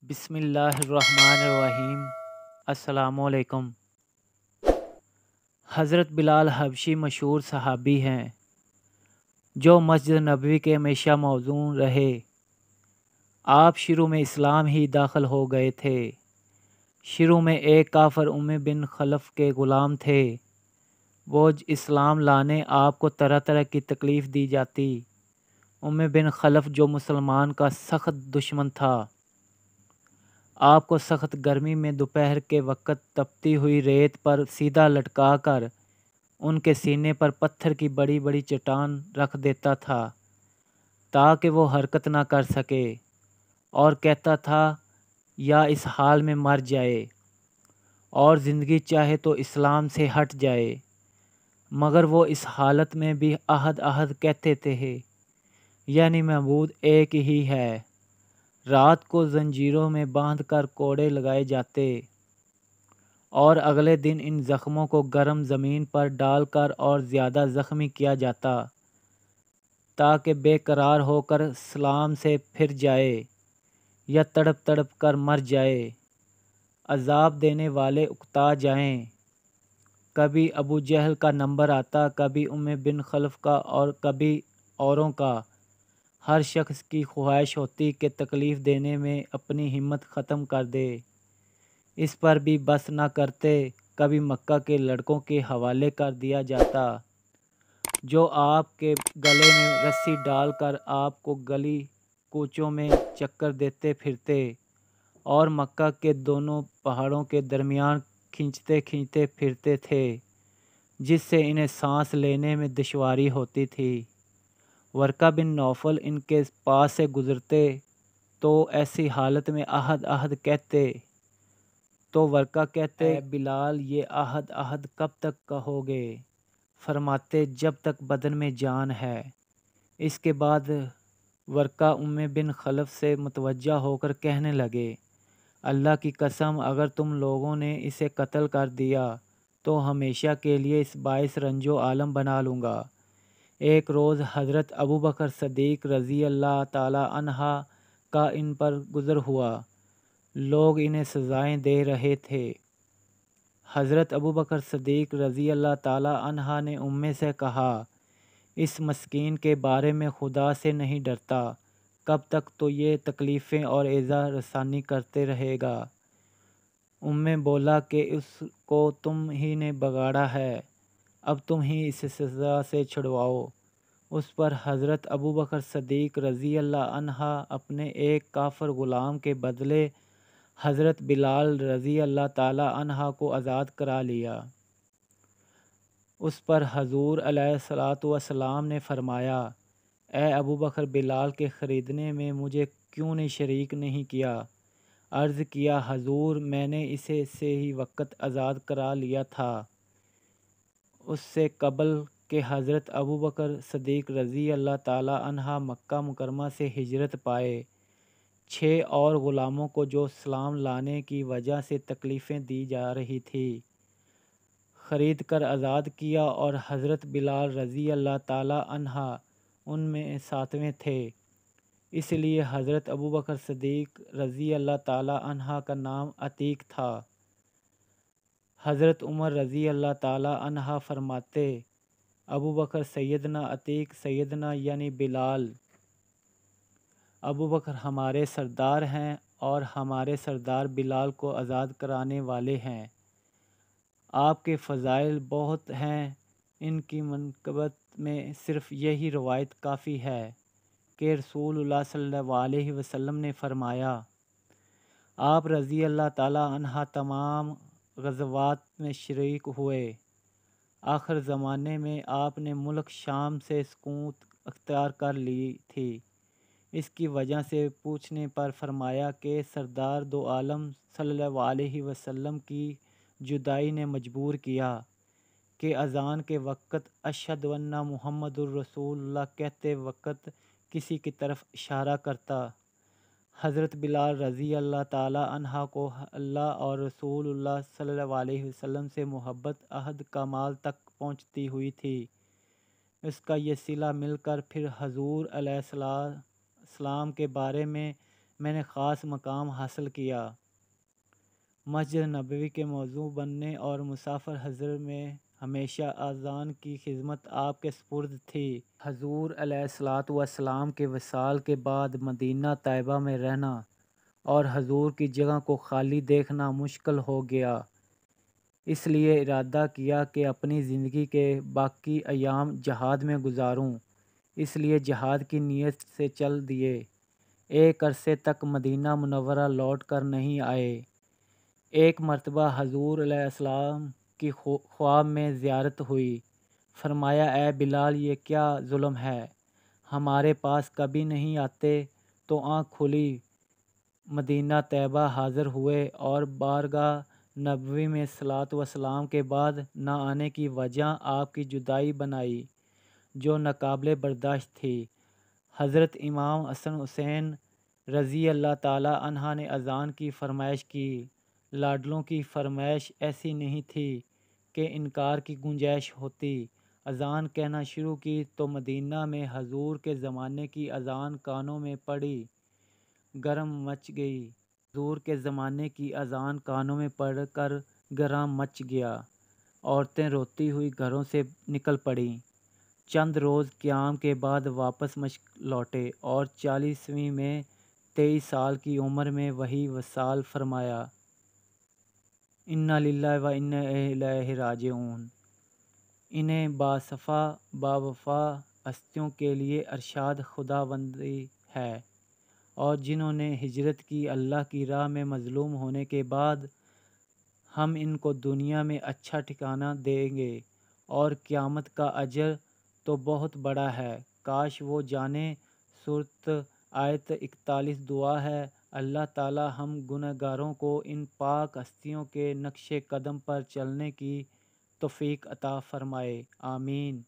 بسم اللہ الرحمن الرحیم۔ السلام علیکم۔ حضرت بلال حبشی مشہور صحابی ہیں جو مسجد نبوی کے ہمیشہ موزون رہے۔ آپ شروع میں اسلام ہی داخل ہو گئے تھے۔ شروع میں ایک کافر امی بن خلف کے غلام تھے۔ وہ اسلام لانے آپ کو طرح طرح کی تکلیف دی جاتی۔ امی بن خلف جو مسلمان کا سخت دشمن تھا، آپ کو سخت گرمی میں دوپہر کے وقت تپتی ہوئی ریت پر سیدھا لٹکا کر ان کے سینے پر پتھر کی بڑی بڑی چٹان رکھ دیتا تھا تاکہ وہ حرکت نہ کر سکے، اور کہتا تھا یا اس حال میں مر جائے اور زندگی چاہے تو اسلام سے ہٹ جائے، مگر وہ اس حالت میں بھی احد احد کہتے تھے، یعنی معبود ایک ہی ہے۔ رات کو زنجیروں میں باندھ کر کوڑے لگائے جاتے اور اگلے دن ان زخموں کو گرم زمین پر ڈال کر اور زیادہ زخمی کیا جاتا تاکہ بے قرار ہو کر اسلام سے پھر جائے یا تڑپ تڑپ کر مر جائے، عذاب دینے والے اکتا جائیں۔ کبھی ابو جہل کا نمبر آتا، کبھی امی بن خلف کا اور کبھی اوروں کا۔ ہر شخص کی خواہش ہوتی کہ تکلیف دینے میں اپنی ہمت ختم کر دے۔ اس پر بھی بس نہ کرتے، کبھی مکہ کے لڑکوں کے حوالے کر دیا جاتا جو آپ کے گلے میں رسی ڈال کر آپ کو گلی کوچوں میں چکر دیتے پھرتے اور مکہ کے دونوں پہاڑوں کے درمیان کھینچتے کھینچتے پھرتے تھے، جس سے انہیں سانس لینے میں دشواری ہوتی تھی۔ ورقہ بن نوفل ان کے پاس سے گزرتے تو ایسی حالت میں احد احد کہتے تو ورقہ کہتے، اے بلال یہ احد احد کب تک کہو گے؟ فرماتے جب تک بدن میں جان ہے۔ اس کے بعد ورقہ امی بن خلف سے متوجہ ہو کر کہنے لگے، اللہ کی قسم اگر تم لوگوں نے اسے قتل کر دیا تو ہمیشہ کے لیے اس باعث رنج و عالم بنا لوں گا۔ ایک روز حضرت ابوبکر صدیق رضی اللہ تعالی عنہ کا ان پر گزر ہوا۔ لوگ انہیں سزائیں دے رہے تھے۔ حضرت ابوبکر صدیق رضی اللہ تعالی عنہ نے امی سے کہا، اس مسکین کے بارے میں خدا سے نہیں ڈرتا، کب تک تو یہ تکلیفیں اور ایذا رسانی کرتے رہے گا؟ امی بولا کہ اس کو تم ہی نے بگاڑا ہے، اب تم ہی اسے سزا سے چھڑواؤ۔ اس پر حضرت ابوبکر صدیق رضی اللہ عنہ اپنے ایک کافر غلام کے بدلے حضرت بلال رضی اللہ تعالی عنہ کو آزاد کرا لیا۔ اس پر حضور علیہ الصلوۃ والسلام نے فرمایا، اے ابوبکر بلال کے خریدنے میں مجھے کیوں نے شریک نہیں کیا؟ عرض کیا، حضور میں نے اسے سے ہی وقت آزاد کرا لیا تھا۔ اس سے قبل کہ حضرت ابوبکر صدیق رضی اللہ تعالی عنہ مکہ مکرمہ سے ہجرت پائے، 6 اور غلاموں کو جو اسلام لانے کی وجہ سے تکلیفیں دی جا رہی تھی خرید کر آزاد کیا، اور حضرت بلال رضی اللہ تعالی عنہ ان میں 7ویں تھے۔ اس لیے حضرت ابوبکر صدیق رضی اللہ تعالی عنہ کا نام عتیق تھا۔ حضرت عمر رضی اللہ تعالی عنہ فرماتے، ابوبکر سیدنا عتیق سیدنا یعنی بلال ابوبکر ہمارے سردار ہیں اور ہمارے سردار بلال کو آزاد کرانے والے ہیں۔ آپ کے فضائل بہت ہیں، ان کی منقبت میں صرف یہی روایت کافی ہے کہ رسول اللہ صلی اللہ علیہ وسلم نے فرمایا، آپ رضی اللہ تعالی عنہ تمام غزوات میں شریک ہوئے، آخر زمانے میں آپ نے ملک شام سے سکون اختیار کر لی تھی۔ اس کی وجہ سے پوچھنے پر فرمایا کہ سردار دو عالم صلی اللہ علیہ وسلم کی جدائی نے مجبور کیا کہ اذان کے وقت اشہد ان محمد الرسول اللہ کہتے وقت کسی کی طرف اشارہ کرتا۔ حضرت بلال رضی اللہ تعالی عنہ کو اللہ اور رسول اللہ صلی اللہ علیہ وسلم سے محبت عہد کمال تک پہنچتی ہوئی تھی۔ اس کا یہ صلہ مل کر پھر حضور علیہ السلام کے بارے میں میں نے خاص مقام حاصل کیا۔ مسجد نبوی کے موضوع بننے اور مسافر حضر میں ہمیشہ اذان کی خدمت آپ کے سپرد تھی۔ حضور علیہ الصلوۃ والسلام کے وصال کے بعد مدینہ طیبہ میں رہنا اور حضور کی جگہ کو خالی دیکھنا مشکل ہو گیا، اس لیے ارادہ کیا کہ اپنی زندگی کے باقی ایام جہاد میں گزاروں، اس لیے جہاد کی نیت سے چل دیے۔ ایک عرصے تک مدینہ منورہ لوٹ کر نہیں آئے۔ ایک مرتبہ حضور علیہ السلام کی خواب میں زیارت ہوئی۔ فرمایا، اے بلال، یہ کیا ظلم ہے، ہمارے پاس کبھی نہیں آتے؟ تو آنکھ کھلی، مدینہ طیبہ حاضر ہوئے اور بارگاہ نبوی میں صلاۃ و سلام کے بعد نہ آنے کی وجہ آپ کی جدائی بنائی، جو ناقابل برداشت تھی۔ حضرت امام حسن حسین رضی اللہ تعالیٰ عنہ نے اذان کی فرمائش کی۔ لاڈلوں کی فرمائش ایسی نہیں تھی کہ انکار کی گنجائش ہوتی۔ اذان کہنا شروع کی تو مدینہ میں حضور کے زمانے کی اذان کانوں میں پڑی، گرم مچ گئی۔ حضور کے زمانے کی اذان کانوں میں پڑ کر گرم مچ گیا۔ عورتیں روتی ہوئی گھروں سے نکل پڑیں۔ چند روز قیام کے بعد واپس مشق لوٹے اور 40ویں میں 23 سال کی عمر میں وہی وصال فرمایا۔ انا للہ و انا الیہ راجعون۔ انہیں باصفا باوفا ہستیوں کے لیے ارشاد خداوندی ہے، اور جنہوں نے ہجرت کی اللہ کی راہ میں مظلوم ہونے کے بعد، ہم ان کو دنیا میں اچھا ٹھکانہ دیں گے اور قیامت کا اجر تو بہت بڑا ہے، کاش وہ جانیں۔ سورۃ آیت 41 دعا ہے، اللہ تعالی ہم گنہگاروں کو ان پاک ہستیوں کے نقش قدم پر چلنے کی توفیق عطا فرمائے، آمین۔